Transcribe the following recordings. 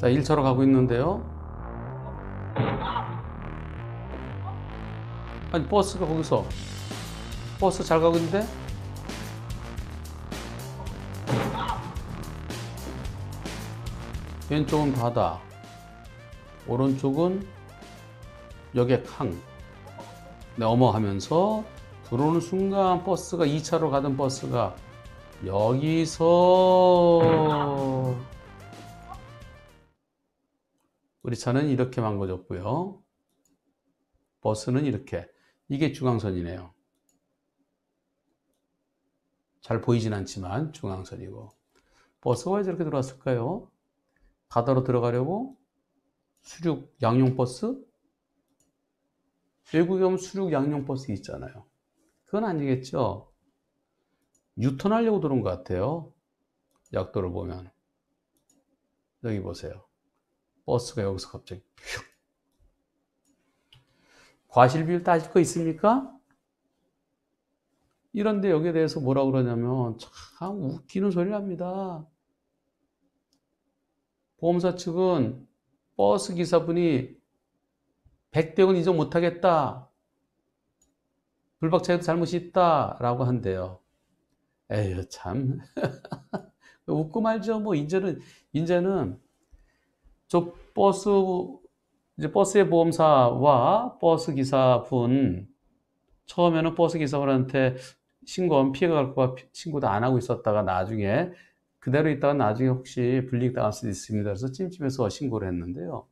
자, 1차로 가고 있는데요. 아니, 버스가 거기서. 버스 잘 가고 있는데? 왼쪽은 바다. 오른쪽은 여객항. 넘어가면서 들어오는 순간 버스가 2차로 가던 버스가 여기서 우리 차는 이렇게 망가졌고요. 버스는 이렇게. 이게 중앙선이네요. 잘 보이진 않지만 중앙선이고. 버스가 왜 저렇게 들어왔을까요? 바다로 들어가려고? 수륙 양용버스? 외국에 오면 수륙 양용버스 있잖아요. 그건 아니겠죠. 유턴하려고 들어온 것 같아요. 약도를 보면. 여기 보세요. 버스가 여기서 갑자기 휙. 과실비율 따질 거 있습니까? 이런데 여기에 대해서 뭐라 그러냐면 참 웃기는 소리를 합니다. 보험사 측은 버스 기사분이 100대 원 인정 못하겠다. 불박차에도 잘못이 있다. 라고 한대요. 에휴, 참. 웃고 말죠. 뭐, 이제는 저 이제 버스의 보험사와 버스 기사분, 처음에는 버스 기사분한테 신고하면 피해가 갈까 봐 신고도 안 하고 있었다가 나중에 그대로 있다가 나중에 혹시 불이익 당할 수도 있습니다. 그래서 찜찜해서 신고를 했는데요.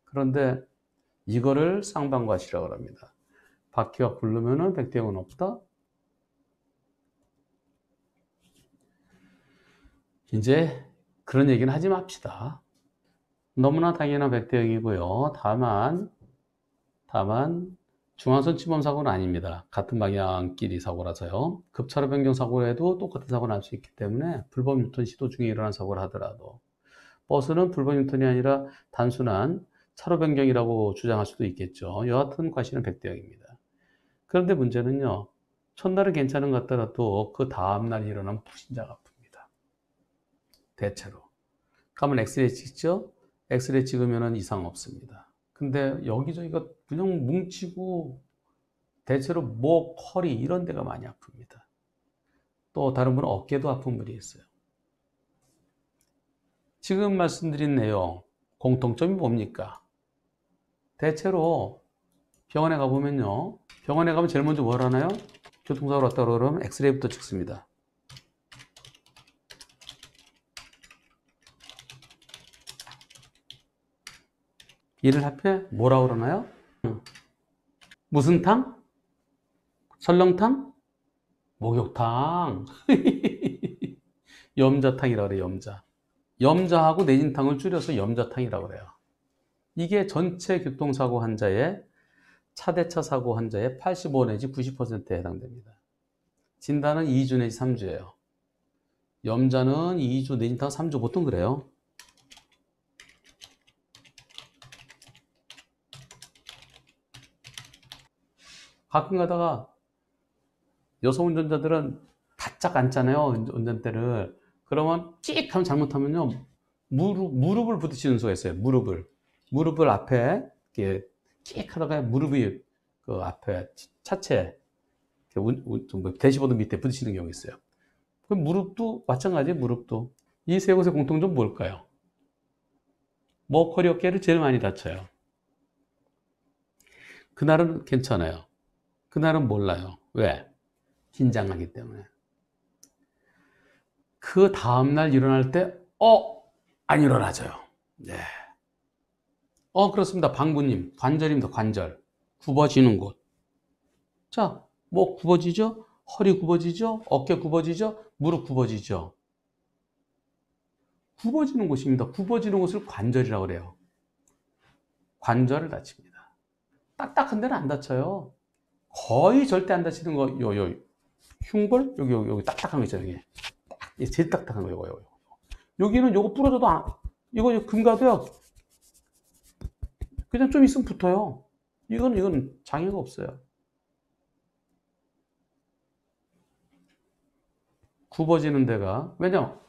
그런데 이거를 쌍방과시라고 합니다. 바퀴가 굴르면은 백대형은 없다. 이제 그런 얘기는 하지 맙시다. 너무나 당연한 백대형이고요. 다만 중앙선 침범 사고는 아닙니다. 같은 방향끼리 사고라서요. 급차로 변경 사고에도 똑같은 사고가 날 수 있기 때문에 불법 유턴 시도 중에 일어난 사고를 하더라도 버스는 불법 유턴이 아니라 단순한 차로 변경이라고 주장할 수도 있겠죠. 여하튼 과실은 백대형입니다. 그런데 문제는요. 첫날은 괜찮은 것 같더라도 그 다음날 일어나면 부신자가 아픕니다. 대체로. 가면 엑스레이 찍죠? 엑스레이 찍으면 이상 없습니다. 근데 여기저기가 그냥 뭉치고 대체로 목, 허리 이런 데가 많이 아픕니다. 또 다른 분은 어깨도 아픈 분이 있어요. 지금 말씀드린 내용 공통점이 뭡니까? 대체로 병원에 가보면요. 병원에 가면 제일 먼저 뭘 하나요? 교통사고로 왔다 그러면 엑스레이부터 찍습니다. 이를 합해 뭐라 그러나요? 무슨 탕? 설렁탕? 목욕탕. 염자탕이라고 그래요, 염자. 염자하고 내진탕을 줄여서 염자탕이라고 그래요. 이게 전체 교통사고 환자의 차대차 사고 환자의 85 내지 90%에 해당됩니다. 진단은 2주 내지 3주예요. 염자는 2주, 내진탕 3주 보통 그래요. 가끔 가다가 여성 운전자들은 바짝 앉잖아요, 운전대를. 그러면 찍 하면 잘못하면요, 무릎을 부딪히는 수가 있어요. 무릎을 앞에 이렇게 찍 하다가 무릎이 그 앞에 차체 대시보드 밑에 부딪히는 경우가 있어요. 그럼 무릎도 마찬가지예요. 무릎도 이 세 곳의 공통점 뭘까요? 목, 허리, 어깨를 제일 많이 다쳐요. 그날은 괜찮아요. 그날은 몰라요. 왜? 긴장하기 때문에. 그 다음날 일어날 때, 안 일어나져요. 네. 그렇습니다. 방구님. 관절입니다. 관절. 굽어지는 곳. 자, 목 굽어지죠? 허리 굽어지죠? 어깨 굽어지죠? 무릎 굽어지죠? 굽어지는 곳입니다. 굽어지는 곳을 관절이라고 그래요. 관절을 다칩니다. 딱딱한 데는 안 다쳐요. 거의 절대 안 다치는 거, 흉골? 여기 딱딱한 거 있잖아요. 이게 제일 딱딱한 거, 요거. 여기는 요거 부러져도 이거 금가도요. 그냥 좀 있으면 붙어요. 이건 장애가 없어요. 굽어지는 데가, 왜냐면,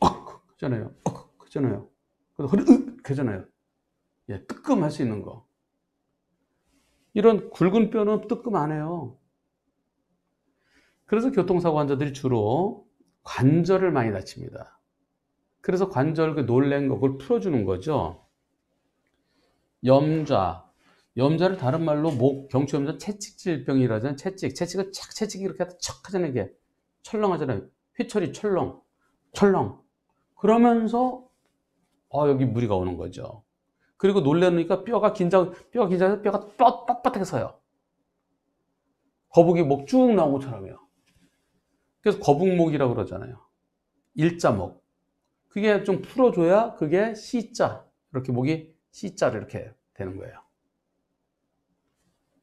그잖아요. 그래서 묵묵해잖아요. 예, 뜨끔할 수 있는 거. 이런 굵은 뼈는 뜨끔 안 해요. 그래서 교통사고 환자들이 주로 관절을 많이 다칩니다. 그래서 관절 그 놀란 거, 그걸 풀어주는 거죠. 염좌. 염좌를 다른 말로 경추염좌 채찍질병이라 하잖아요. 채찍을 착, 채찍이 이렇게 하다 척 하잖아요. 이게 철렁하잖아요. 휘철이 철렁. 그러면서, 여기 무리가 오는 거죠. 그리고 놀라니까 뼈가 긴장해서 뼈가 뻣뻣하게 서요. 거북이 목 쭉 나온 것처럼요. 그래서 거북목이라고 그러잖아요. 일자목. 그게 좀 풀어줘야 그게 C자. 이렇게 목이 C자로 이렇게 되는 거예요.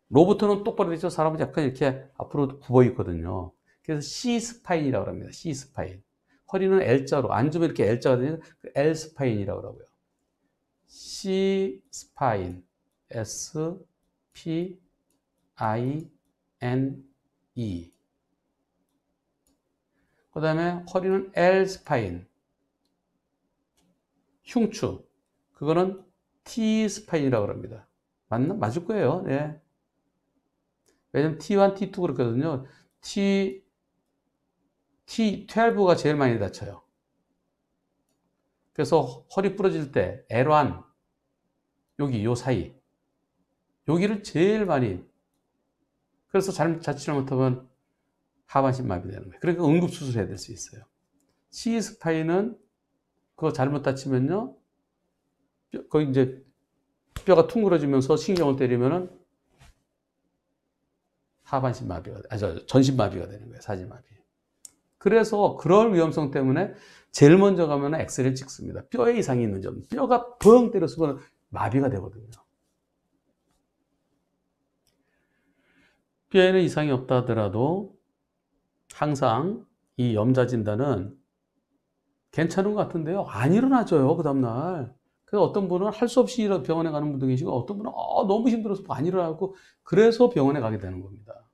로봇은 똑바로 되죠. 사람은 약간 이렇게 앞으로 굽어 있거든요. 그래서 C 스파인이라고 합니다. C 스파인. 허리는 L자로 앉으면 이렇게 L자가 되는 L 스파인이라고 그러고요. C 스파인. S P I N E. 그 다음에 허리는 L 스파인. 흉추. 그거는 T 스파인이라고 합니다. 맞을 거예요. 네. 왜냐면 T1, T2 그렇거든요. T12가 제일 많이 다쳐요. 그래서 허리 부러질 때 L1, 요 사이. 여기를 제일 많이. 그래서 자칫을 못하면 하반신 마비되는 거예요. 그러니까 응급수술해야 될 수 있어요. C 스파인은 그거 잘못 다치면요. 거기 이제 뼈가 퉁그러지면서 신경을 때리면은 하반신 마비가, 전신 마비가 되는 거예요. 사지 마비. 그래서 그럴 위험성 때문에 제일 먼저 가면 엑스레이를 찍습니다. 뼈에 이상이 있는지 없는지. 뼈가 뻥 때렸으면 마비가 되거든요. 뼈에는 이상이 없다 하더라도 항상 이 염좌 진단은 괜찮은 것 같은데요. 안 일어나져요. 그 다음날. 그래서 어떤 분은 할 수 없이 병원에 가는 분도 계시고 어떤 분은 너무 힘들어서 안 일어나고 그래서 병원에 가게 되는 겁니다.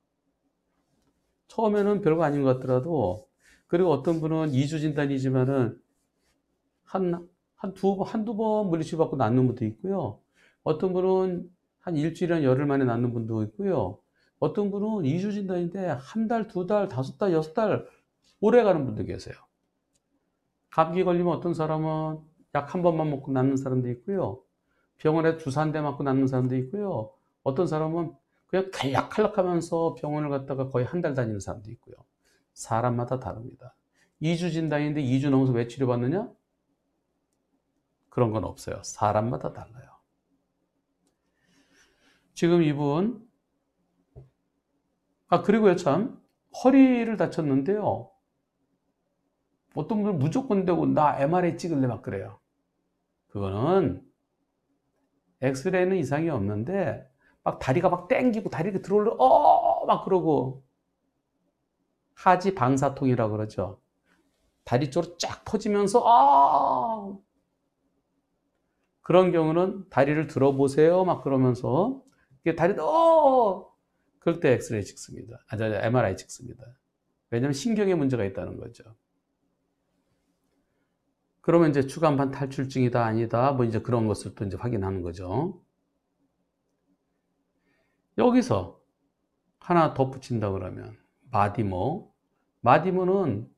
처음에는 별거 아닌 것 같더라도 그리고 어떤 분은 2주 진단이지만은 한두 번 물리치료 받고 낫는 분도 있고요. 어떤 분은 한 일주일이나 열흘 만에 낫는 분도 있고요. 어떤 분은 2주 진단인데 한 달, 두 달, 다섯 달, 여섯 달 오래 가는 분도 계세요. 감기 걸리면 어떤 사람은 약 한 번만 먹고 낫는 사람도 있고요. 병원에 주사 한 대 맞고 낫는 사람도 있고요. 어떤 사람은 그냥 칼락칼락하면서 병원을 갔다가 거의 한 달 다니는 사람도 있고요. 사람마다 다릅니다. 2주 진단인데 2주 넘어서 왜 치료받느냐? 그런 건 없어요. 사람마다 달라요. 지금 이분 그리고요 참 허리를 다쳤는데요. 어떤 분은 무조건 되고 나 MRI 찍을래 막 그래요. 그거는 엑스레이는 이상이 없는데 막 다리가 막 땡기고 다리가 들어올려 막 그러고 하지 방사통이라고 그러죠. 다리 쪽으로 쫙 퍼지면서 그런 경우는 다리를 들어보세요 막 그러면서 다리 그럴 때 엑스레이 찍습니다. MRI 찍습니다. 왜냐하면 신경에 문제가 있다는 거죠. 그러면 이제 추간판 탈출증이다 아니다 뭐 이제 그런 것을 또 이제 확인하는 거죠. 여기서 하나 덧붙인다 그러면 마디모는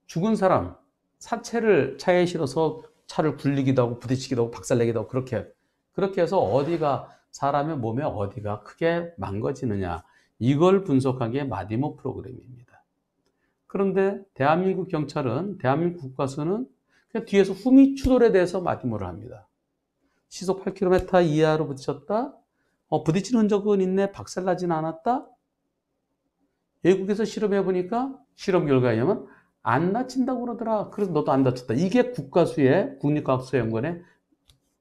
죽은 사람 사체를 차에 실어서 차를 굴리기도 하고 부딪히기도 하고 박살내기도 하고 그렇게 해서 어디가 사람의 몸에 어디가 크게 망가지느냐 이걸 분석한 게 마디모 프로그램입니다. 그런데 대한민국 국가서는 그냥 뒤에서 후미 추돌에 대해서 마디모를 합니다. 시속 8km 이하로 부딪혔다. 부딪힌 흔적은 있네. 박살나진 않았다. 외국에서 실험해보니까 실험 결과에 의하면 안 다친다고 그러더라. 그래서 너도 안 다쳤다. 이게 국가수의 국립과학수연구원의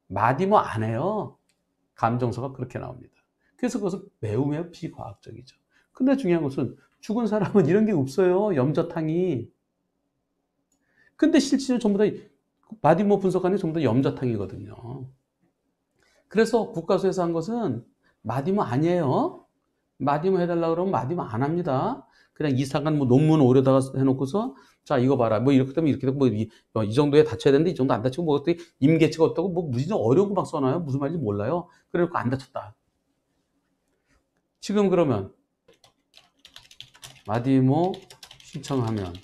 마디모 안 해요. 감정서가 그렇게 나옵니다. 그래서 그것은 매우 비과학적이죠. 근데 중요한 것은 죽은 사람은 이런 게 없어요. 염좌탕이. 근데 실제로 전부 다 마디모 분석하는 게 전부 다 염좌탕이거든요. 그래서 국가수에서 한 것은 마디모 아니에요. 마디모 해달라고 그러면 마디모 안 합니다. 그냥 이상한 뭐 논문 오려다가 해놓고서 자 이거 봐라 뭐 이렇게 되면 이렇게 되고 뭐 이 정도에 다쳐야 되는데 이 정도 안 다치고 뭐 어떻게 임계치가 어떻고 뭐 무슨 어려운 거 막 써놔요. 무슨 말인지 몰라요. 그래놓고 안 다쳤다. 지금 그러면 마디모 신청하면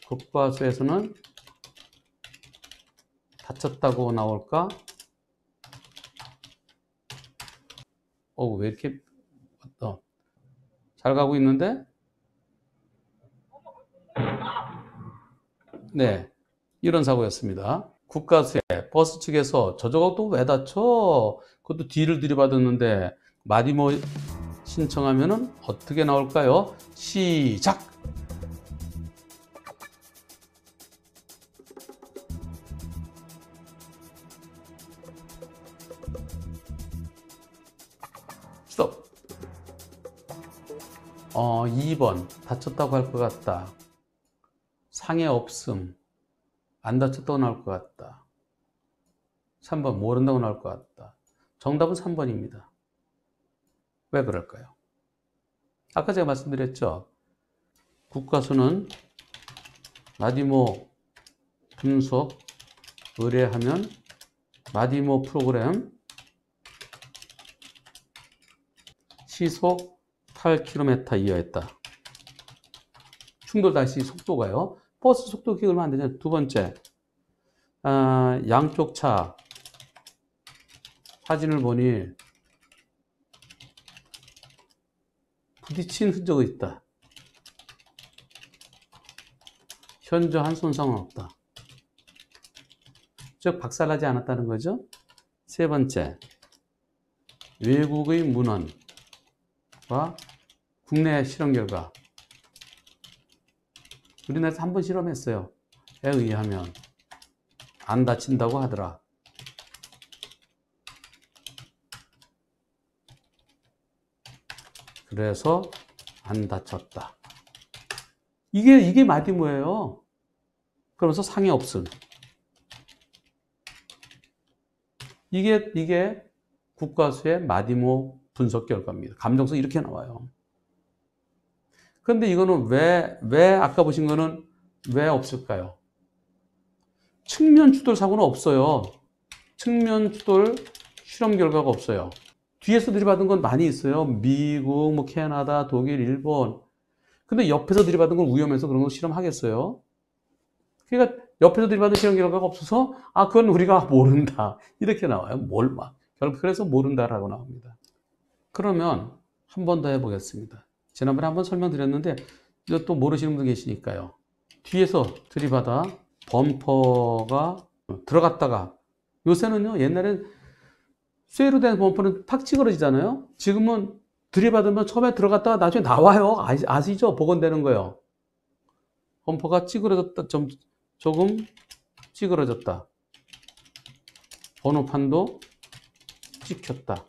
국과수에서는 다쳤다고 나올까? 왜 이렇게 잘 가고 있는데? 네, 이런 사고였습니다. 국과수에 버스 측에서 저저거 또 왜 다쳐? 그것도 뒤를 들이받았는데 마디모 신청하면은 어떻게 나올까요? 시작! 스톱! 2번 다쳤다고 할 것 같다. 상해 없음. 안 다쳤다고 나올 것 같다. 3번 모른다고 나올 것 같다. 정답은 3번입니다. 왜 그럴까요? 아까 제가 말씀드렸죠. 국과수는 마디모 분석 의뢰하면 마디모 프로그램 시속 8km/h였다. 충돌 당시 속도가요. 버스 속도 기억이 얼마 안 되잖아요. 두 번째, 양쪽 차 사진을 보니 부딪힌 흔적이 있다. 현저한 손상은 없다. 즉 박살나지 않았다는 거죠. 세 번째, 외국의 문헌과 국내 실험 결과 우리나라에서 한 번 실험했어요. 에 의하면 안 다친다고 하더라. 그래서 안 다쳤다. 이게 마디모예요. 그러면서 상해 없음. 이게 국과수의 마디모 분석 결과입니다. 감정성 이렇게 나와요. 그런데 이거는 왜 아까 보신 거는 왜 없을까요? 측면 추돌 사고는 없어요. 측면 추돌 실험 결과가 없어요. 뒤에서 들이받은 건 많이 있어요. 미국, 뭐 캐나다, 독일, 일본. 근데 옆에서 들이받은 건 위험해서 그런 거 실험하겠어요? 그러니까 옆에서 들이받은 실험 결과가 없어서 그건 우리가 모른다. 이렇게 나와요. 결국 그래서 모른다라고 나옵니다. 그러면 한 번 더 해보겠습니다. 지난번에 한번 설명드렸는데 이거 또 모르시는 분 계시니까요. 뒤에서 들이받아 범퍼가 들어갔다가 요새는요 옛날엔 쇠로 된 범퍼는 팍 찌그러지잖아요. 지금은 들이받으면 처음에 들어갔다가 나중에 나와요. 아시죠? 복원되는 거요. 범퍼가 찌그러졌다. 조금 찌그러졌다. 번호판도 찍혔다.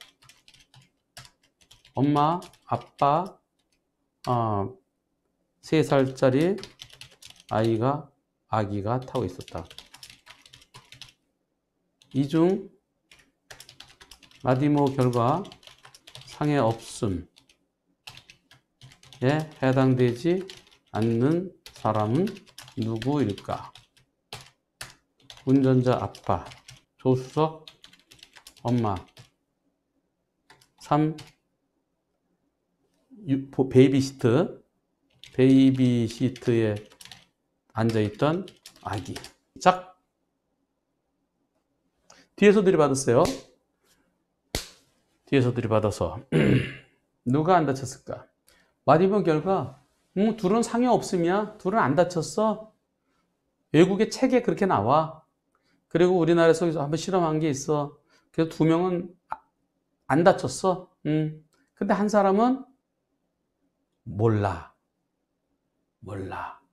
엄마, 아빠, 3살짜리 아기가 타고 있었다. 이 중 마디모 결과 상해 없음에 해당되지 않는 사람은 누구일까? 운전자 아빠, 조수석 엄마, 3. 베이비시트에 앉아있던 아기. 짝! 뒤에서 들이받았어요. 뒤에서 들이받아서 누가 안 다쳤을까? 마디모 결과 둘은 상해 없음이야. 둘은 안 다쳤어. 외국의 책에 그렇게 나와. 그리고 우리나라에서 한번 실험한 게 있어. 그래서 2명은 안 다쳤어. 근데 한 사람은 몰라.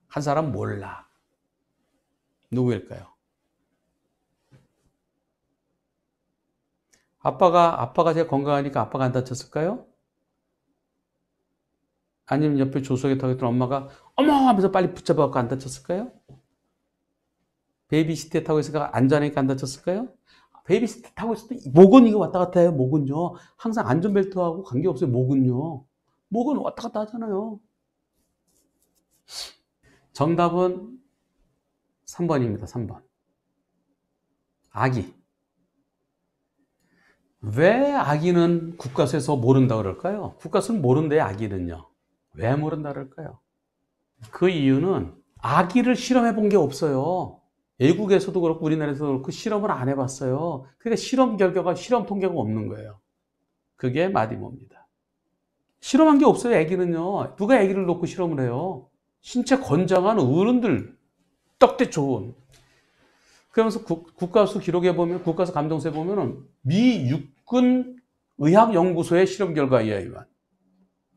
한 사람 몰라. 누구일까요? 아빠가 제일 건강하니까 아빠가 안 다쳤을까요? 아니면 옆에 조수석에 타고 있던 엄마가 어머 하면서 빨리 붙잡아갖고 안 다쳤을까요? 베이비시트에 타고 있으니까 안전하니까 안 다쳤을까요? 베이비시트 타고 있을 때 목은 이거 왔다 갔다 해요. 목은요. 항상 안전벨트하고 관계없어요. 목은 왔다 갔다 하잖아요. 정답은 3번입니다. 3번. 아기. 왜 아기는 국가수에서 모른다 그럴까요? 국가수는 모른대, 아기는요. 왜 모른다 그럴까요? 그 이유는 아기를 실험해 본 게 없어요. 외국에서도 그렇고 우리나라에서도 그렇고 실험을 안 해봤어요. 그러니까 실험 결과가, 실험 통계가 없는 거예요. 그게 마디모입니다. 실험한 게 없어요, 아기는요. 누가 아기를 놓고 실험을 해요? 신체 건장한 어른들, 떡대 좋은. 그러면서 국가수 기록에 보면, 국가수 감정서에 보면은 미 육군 의학연구소의 실험 결과에 의하면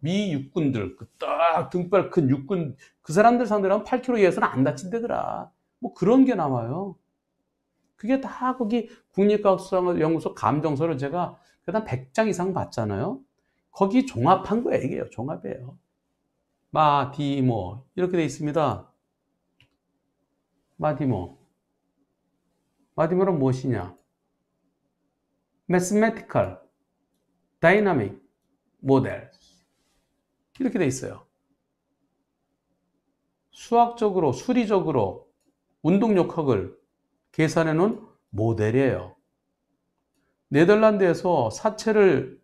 미 육군들, 그 딱 등발 큰 육군, 그 사람들 상대로 한 8kg 이하에서는 안 다친다더라. 뭐 그런 게 나와요. 그게 다 거기 국립과학수사연구소 감정서를 제가 그다음 100장 이상 봤잖아요. 거기 종합한 거예요, 이게요. 종합이에요. 마디모 이렇게 돼 있습니다. 마디모. 마디모는 무엇이냐? Mathematical Dynamic Model 이렇게 돼 있어요. 수학적으로, 수리적으로 운동역학을 계산해 놓은 모델이에요. 네덜란드에서 사체를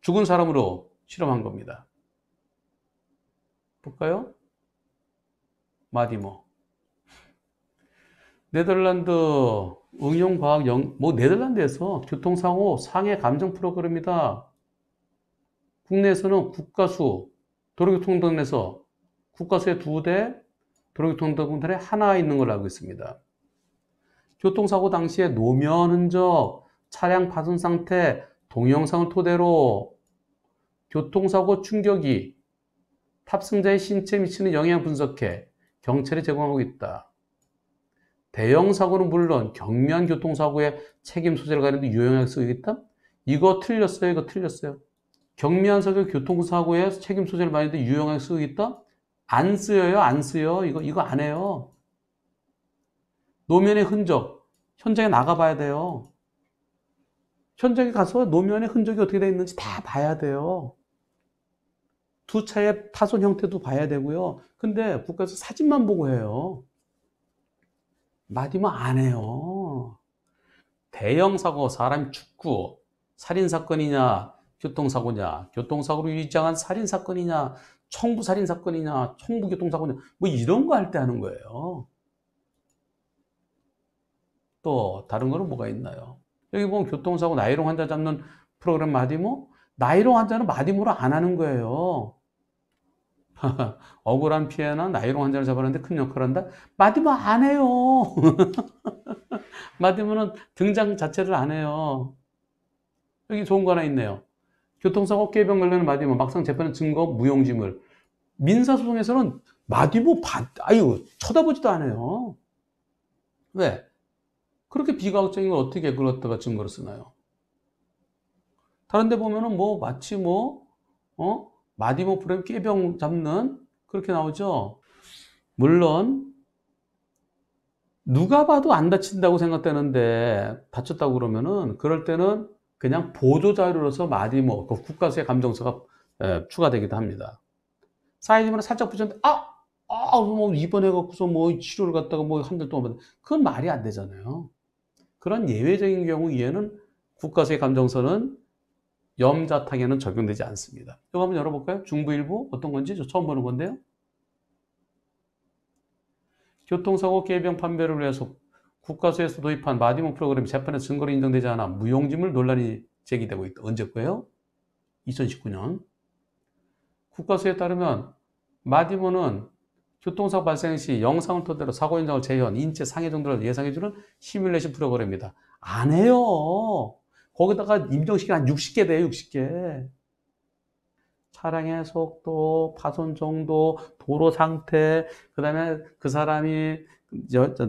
죽은 사람으로 실험한 겁니다. 볼까요? 마디모. 네덜란드 응용과학 네덜란드에서 교통사고 상해 감정 프로그램이다. 국내에서는 국가수, 도로교통단에서 국가수에 2대, 도로교통단에 하나 있는 걸로 알고 있습니다. 교통사고 당시에 노면 흔적, 차량 파손 상태, 동영상을 토대로 교통사고 충격이 탑승자의 신체에 미치는 영향 분석해 경찰이 제공하고 있다. 대형 사고는 물론 경미한 교통사고의 책임 소재를 가리는 유용하게 쓰고 있다? 이거 틀렸어요. 이거 틀렸어요. 경미한 사고 교통사고의 책임 소재를 많이 유용하게 쓰고 있다? 안 쓰여요. 안 쓰여. 이거 안 해요. 노면의 흔적. 현장에 나가봐야 돼요. 현장에 가서 노면의 흔적이 어떻게 되어 있는지 다 봐야 돼요. 두 차의 파손 형태도 봐야 되고요. 근데 국가에서 사진만 보고 해요. 마디모 안 해요. 대형 사고, 사람이 죽고, 살인사건이냐, 교통사고냐, 교통사고로 위장한 살인사건이냐, 청부살인사건이냐, 청부교통사고냐, 뭐 이런 거 할 때 하는 거예요. 또 다른 거는 뭐가 있나요? 여기 보면 교통사고 나이롱 환자 잡는 프로그램 마디모? 나이롱 환자는 마디모로 안 하는 거예요. 억울한 피해나 나이롱 환자를 잡아내는데 큰 역할을 한다? 마디모 안 해요. 마디모는 등장 자체를 안 해요. 여기 좋은 거 하나 있네요. 교통사고 꾀병 관련 마디모, 막상 재판의 증거 무용지물. 민사소송에서는 마디모 아유, 쳐다보지도 않아요. 왜? 그렇게 비과학적인 걸 어떻게 그걸 갖다가 증거로 쓰나요? 다른 데 보면은 뭐 마치 마디모 프로그램 꾀병 잡는 그렇게 나오죠. 물론 누가 봐도 안 다친다고 생각되는데 다쳤다고 그러면은 그럴 때는 그냥 보조 자료로서 마디모 그 국가수의 감정서가 추가되기도 합니다. 사이즈만 살짝 붙였는데 뭐 입원해갖고서 뭐 치료를 갖다가 뭐 한 달 동안 그건 말이 안 되잖아요. 그런 예외적인 경우 이에는 국가수의 감정서는 염자탕에는 적용되지 않습니다. 이거 한번 열어볼까요? 중부일부 어떤 건지 저 처음 보는 건데요. 교통사고 꾀병 판별을 위해서 국가수에서 도입한 마디모 프로그램이 재판에 증거로 인정되지 않아 무용지물 논란이 제기되고 있다. 언제 거예요? 2019년. 국가수에 따르면 마디모는 교통사고 발생 시 영상을 토대로 사고 현장을 재현, 인체 상해 정도를 예상해주는 시뮬레이션 프로그램입니다. 안 해요. 거기다가 임정식이 한 60개 돼요, 60개. 차량의 속도, 파손 정도, 도로 상태, 그 다음에 그 사람이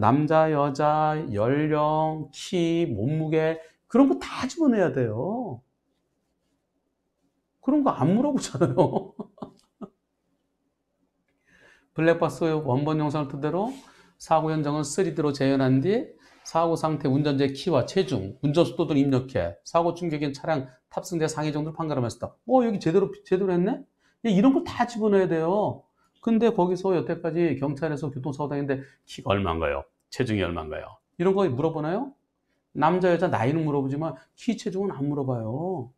남자, 여자, 연령, 키, 몸무게, 그런 거 다 집어내야 돼요. 그런 거 안 물어보잖아요. 블랙박스 원본 영상을 토대로 사고 현장은 3D로 재현한 뒤 사고 상태, 운전자의 키와 체중, 운전속도를 입력해 사고 충격인 차량 탑승자 상해 정도를 판가름했다. 여기 제대로 했네? 이런 걸 다 집어넣어야 돼요. 근데 거기서 여태까지 경찰에서 교통사고 당했는데 키가 얼마인가요? 체중이 얼마인가요? 이런 거 물어보나요? 남자, 여자 나이는 물어보지만 키, 체중은 안 물어봐요.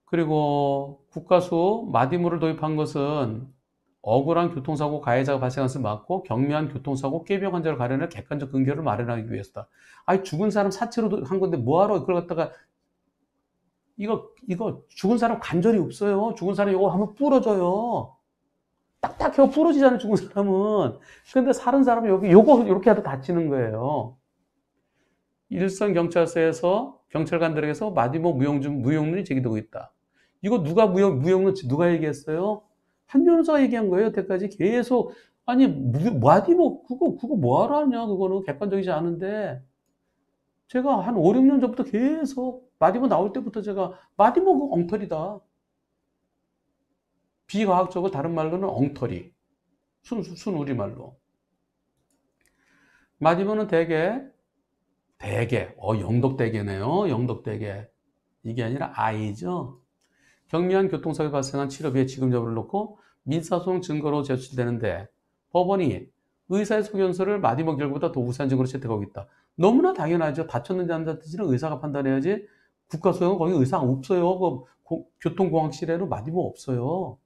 그리고 국가수 마디모를 도입한 것은 억울한 교통사고 가해자가 발생한 것을 막고 경미한 교통사고 꾀병 환자를 가려낼 객관적 근거를 마련하기 위해서다. 아니, 죽은 사람 사체로 한 건데 뭐하러 그걸 갖다가 이거 죽은 사람 관절이 없어요. 죽은 사람 이거 하면 부러져요. 딱딱해요. 부러지잖아요, 죽은 사람은. 근데 사는 사람은 여기 요거 이렇게 하도 다치는 거예요. 일선 경찰서에서 경찰관들에게서 마디모 무용론이 제기되고 있다. 이거 누가 무용론 누가 얘기했어요? 한 변호사가 얘기한 거예요. 여태까지 계속. 아니, 마디모 그거 뭐하러 하냐? 그거는 객관적이지 않은데. 제가 한 5, 6년 전부터 계속 마디모 나올 때부터 제가 마디모 그 엉터리다. 비과학적으로 다른 말로는 엉터리. 순 우리말로. 마디모는 대개 영덕대게네요. 영덕대게. 이게 아니라 I죠. 경미한 교통사고에 발생한 치료비의 지급 여부를 놓고 민사소송 증거로 제출되는데 법원이 의사의 소견서를 마디모 결과보다 더 우수한 증거로 채택하고 있다. 너무나 당연하죠. 다쳤는지 안 다쳤는지는 의사가 판단해야지. 국가소형은 거기 의사가 없어요. 교통공학실에는 마디모 없어요.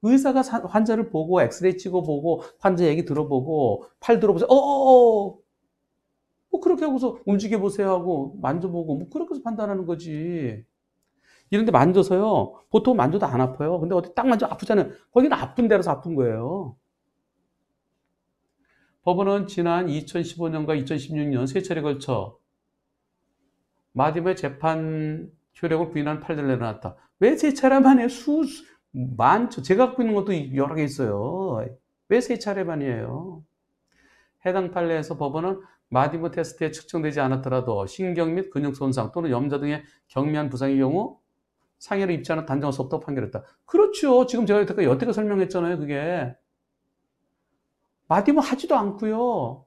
의사가 환자를 보고 엑스레이 찍어보고 환자 얘기 들어보고 팔 들어보세요. 뭐 그렇게 하고서 움직여보세요 하고 만져보고 뭐 그렇게 해서 판단하는 거지. 이런데 만져서요. 보통 만져도 안 아파요. 근데 어디 딱 만져 아프잖아요. 거기는 아픈 데라서 아픈 거예요. 법원은 지난 2015년과 2016년 세 차례에 걸쳐 마디모의 재판 효력을 부인하는 판례를 내려놨다. 왜 세 차례만 해요? 많죠. 제가 갖고 있는 것도 여러 개 있어요. 왜 세 차례만이에요? 해당 판례에서 법원은 마디모 테스트에 측정되지 않았더라도 신경 및 근육 손상 또는 염좌 등의 경미한 부상의 경우 상해를 입지 않아 단정할 수 없다고 판결했다. 그렇죠. 지금 제가 여태까지 설명했잖아요. 그게. 마디모 하지도 않고요.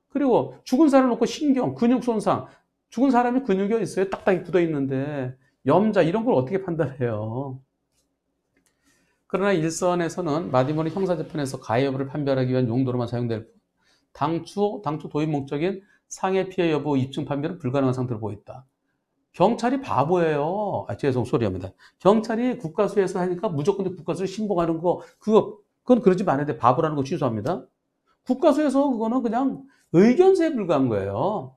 그리고 죽은 사람을 놓고 신경, 근육 손상. 죽은 사람이 근육이 있어요. 딱딱이 굳어 있는데. 염좌 이런 걸 어떻게 판단해요? 그러나 일선에서는 마디모는 형사재판에서 가해 여부를 판별하기 위한 용도로만 사용될 뿐 당초 도입 목적인 상해 피해 여부 입증 판별은 불가능한 상태로 보였다. 경찰이 바보예요. 소리합니다. 경찰이 국가수에서 하니까 무조건 국가수를 신봉하는 거, 그건 그러지 말아야 돼. 바보라는 거 취소합니다. 국가수에서 그거는 그냥 의견서에 불과한 거예요.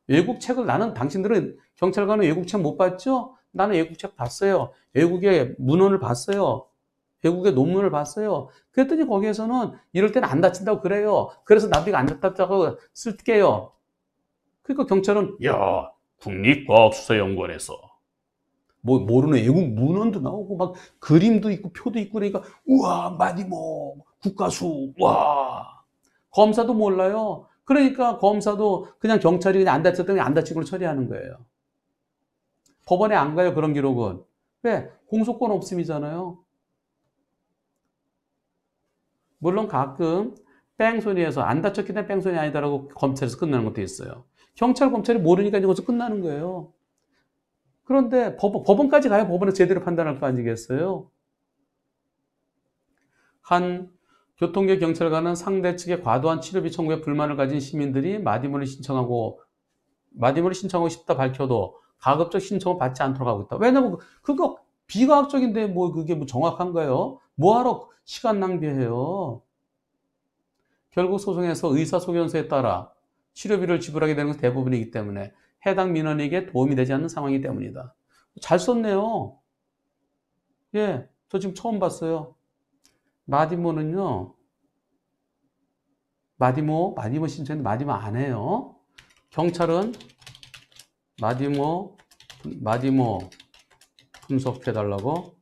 외국책을 당신들은 경찰관은 외국책 못 봤죠? 나는 외국책 봤어요. 외국의 문헌을 봤어요. 외국의 논문을 봤어요. 그랬더니 거기에서는 이럴 때는 안 다친다고 그래요. 그래서 나도 이거 안 다쳤다고 쓸게요. 그러니까 경찰은 국립과학수사연구원에서 뭐 모르는 외국 문헌도 나오고 막 그림도 있고 표도 있고 그러니까 우와 마디모 국가수 와 검사도 몰라요. 그러니까 검사도 그냥 경찰이 그냥 안 다쳤더니 안 다친 걸로 처리하는 거예요. 법원에 안 가요. 그런 기록은. 왜? 공소권 없음이잖아요. 물론 가끔 뺑소니에서 안 다쳤기 때문에 뺑소니 아니다라고 검찰에서 끝나는 것도 있어요. 경찰, 검찰이 모르니까 이것도 끝나는 거예요. 그런데 법원까지 가야 법원은 제대로 판단할 거 아니겠어요? 한 교통계 경찰관은 상대 측의 과도한 치료비 청구에 불만을 가진 시민들이 마디모를 신청하고 싶다 밝혀도 가급적 신청을 받지 않도록 하고 있다. 왜냐면 그거 비과학적인데 뭐 그게 뭐 정확한가요? 뭐하러 시간 낭비해요? 결국 소송에서 의사소견서에 따라 치료비를 지불하게 되는 것이 대부분이기 때문에 해당 민원에게 도움이 되지 않는 상황이기 때문이다. 잘 썼네요. 예, 저 지금 처음 봤어요. 마디모는요. 마디모 신청했는데 마디모 안 해요. 경찰은 마디모 분석해달라고.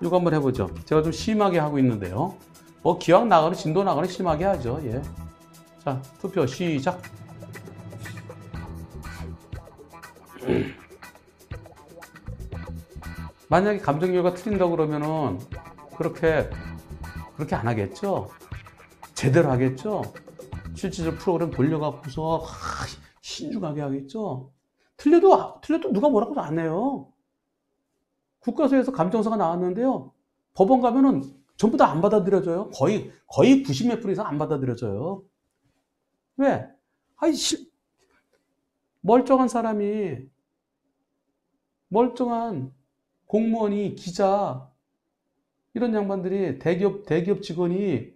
이거 한번 해보죠. 제가 좀 심하게 하고 있는데요. 기왕 나가는 진도 나가는 심하게 하죠. 예. 자, 투표 시작. 만약에 감정이유가 틀린다고 그러면은 그렇게 안 하겠죠? 제대로 하겠죠? 실질적으로 프로그램 돌려갖고서 신중하게 하겠죠? 틀려도 누가 뭐라고 안 해요. 국가수에서 감정서가 나왔는데요. 법원 가면은 전부 다 안 받아들여져요. 거의 90몇 프로 이상 안 받아들여져요. 왜? 아이, 멀쩡한 사람이, 멀쩡한 공무원이, 기자, 이런 양반들이, 대기업 직원이,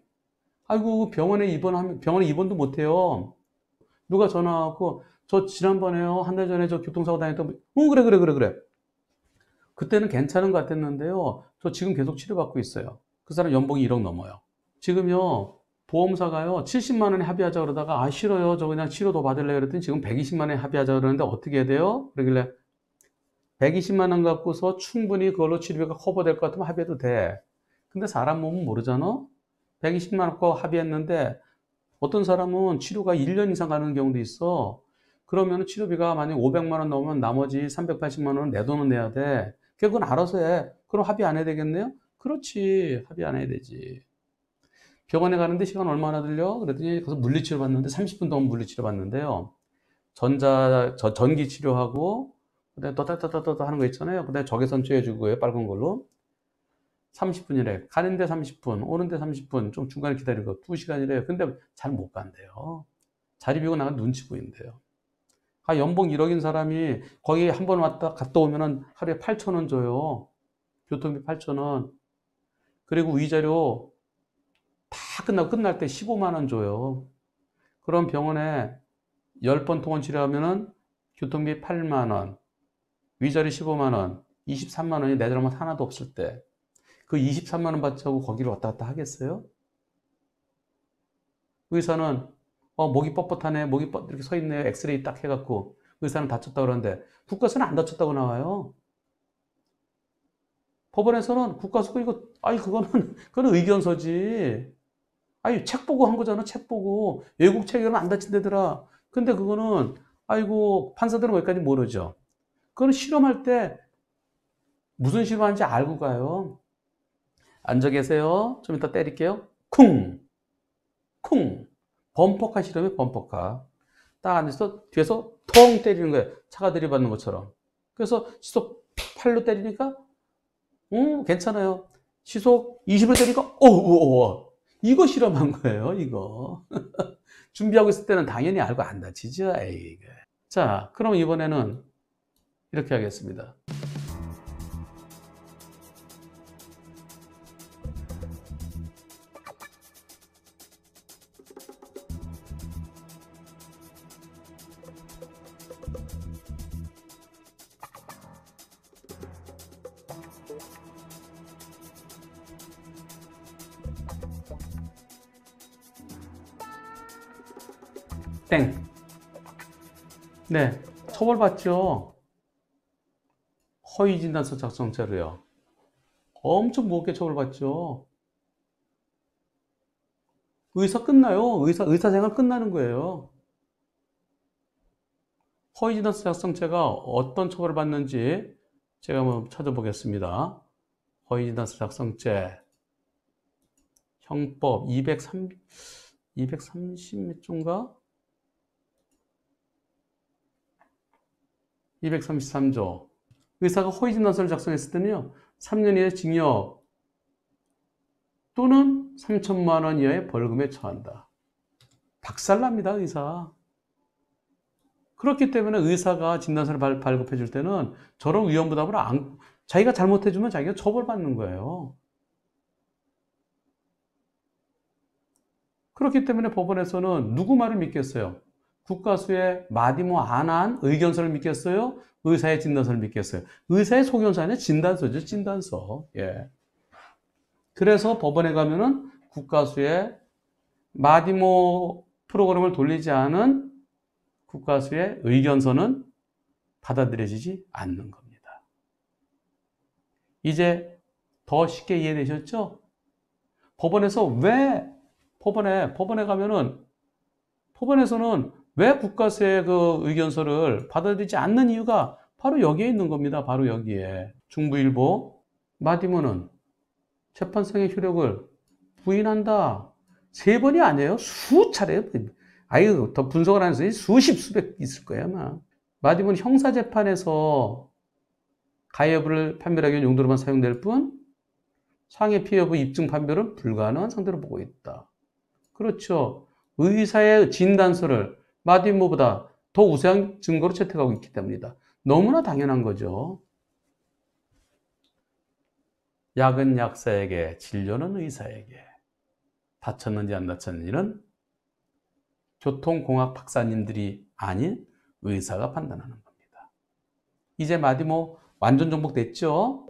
아이고, 병원에 입원도 못해요. 누가 전화하고, 저 지난번에요, 한 달 전에 저 교통사고 다녔던, 그래. 그때는 괜찮은 것 같았는데요. 저 지금 계속 치료받고 있어요. 그 사람 연봉이 1억 넘어요. 지금요, 보험사가요, 70만 원에 합의하자 그러다가, 아, 싫어요. 저 그냥 치료 더 받을래요. 그랬더니 지금 120만 원에 합의하자 그러는데 어떻게 해야 돼요? 그러길래, 120만 원 갖고서 충분히 그걸로 치료비가 커버될 것 같으면 합의해도 돼. 근데 사람 몸은 모르잖아? 120만 원 거 합의했는데, 어떤 사람은 치료가 1년 이상 가는 경우도 있어. 그러면 치료비가 만약 500만 원 넘으면 나머지 380만 원은 내 돈은 내야 돼. 그건 알아서 해. 그럼 합의 안 해야 되겠네요? 그렇지. 합의 안 해야 되지. 병원에 가는데 시간 얼마나 들려? 그랬더니 가서 물리치료 받는데 30분 동안 물리치료 받는데요. 전기 치료하고, 그다음에 떠 하는 거 있잖아요. 그다음에 적외선 쬐어주고요. 빨간 걸로. 30분이래. 가는데 30분, 오는데 30분, 좀 중간에 기다리고 2시간이래요. 근데 잘 못 간대요. 자리 비고 나가 눈치 보인대요. 아, 연봉 1억인 사람이 거기 한 번 갔다 오면은 하루에 8천 원 줘요. 교통비 8천 원. 그리고 위자료 다 끝날 때 15만 원 줘요. 그럼 병원에 10번 통원 치료하면은 교통비 8만 원, 위자료 15만 원, 23만 원이 내 잘못 하나도 없을 때 그 23만 원 받자고 거기를 왔다 갔다 하겠어요? 의사는 목이 뻣뻣하네, 이렇게 서 있네요. 엑스레이 딱 해갖고 의사는 다쳤다고 그러는데 국가수는 안 다쳤다고 나와요. 법원에서는 국가수가 그거는 의견서지. 아니, 책 보고 한 거잖아, 책 보고. 외국 책이라면 안 다친다더라. 근데 그거는, 아이고, 판사들은 거기까지 모르죠. 그거는 실험할 때 무슨 실험하는지 알고 가요. 앉아 계세요. 좀 이따 때릴게요. 쿵! 쿵! 범퍼카 실험이 범퍼카. 딱 앉아서 뒤에서 통 때리는 거예요. 차가 들이받는 것처럼. 그래서 시속 8로 때리니까, 괜찮아요. 시속 20로 때리니까, 이거 실험한 거예요, 이거. 준비하고 있을 때는 당연히 알고 안 다치죠, 에이. 자, 그럼 이번에는 이렇게 하겠습니다. 땡. 네, 처벌받죠. 허위진단서 작성죄로요. 엄청 무겁게 처벌받죠. 의사 끝나요. 의사 생활 끝나는 거예요. 허위진단서 작성죄가 어떤 처벌을 받는지 제가 한번 찾아보겠습니다. 허위진단서 작성죄 형법 230몇 조인가? 233조. 의사가 허위진단서를 작성했을 때는요, 3년 이하의 징역 또는 3천만 원 이하의 벌금에 처한다. 박살납니다, 의사. 그렇기 때문에 의사가 진단서를 발급해 줄 때는 저런 위험부담을 자기가 잘못해주면 자기가 처벌받는 거예요. 그렇기 때문에 법원에서는 누구 말을 믿겠어요? 국가수의 마디모 안한 의견서를 믿겠어요? 의사의 진단서를 믿겠어요? 의사의 소견서 아니라 진단서죠, 진단서. 예. 그래서 법원에 가면은 국가수의 마디모 프로그램을 돌리지 않은 국가수의 의견서는 받아들여지지 않는 겁니다. 이제 더 쉽게 이해되셨죠? 법원에서 왜 법원에 가면은 법원에서는 왜 국가수의 그 의견서를 받아들이지 않는 이유가 바로 여기에 있는 겁니다. 바로 여기에. 중부일보, 마디모는 재판상의 효력을 부인한다. 세 번이 아니에요. 수차례. 아유, 더 분석을 하면서 수십, 수백 있을 거예요, 아마. 마디모는 형사재판에서 가해여부를 판별하기 위한 용도로만 사용될 뿐, 상해 피해 여부 입증 판별은 불가능한 상태로 보고 있다. 그렇죠. 의사의 진단서를 마디모보다 더 우수한 증거로 채택하고 있기 때문이다. 너무나 당연한 거죠. 약은 약사에게, 진료는 의사에게. 다쳤는지 안 다쳤는지는 교통공학 박사님들이 아닌 의사가 판단하는 겁니다. 이제 마디모 완전 정복됐죠?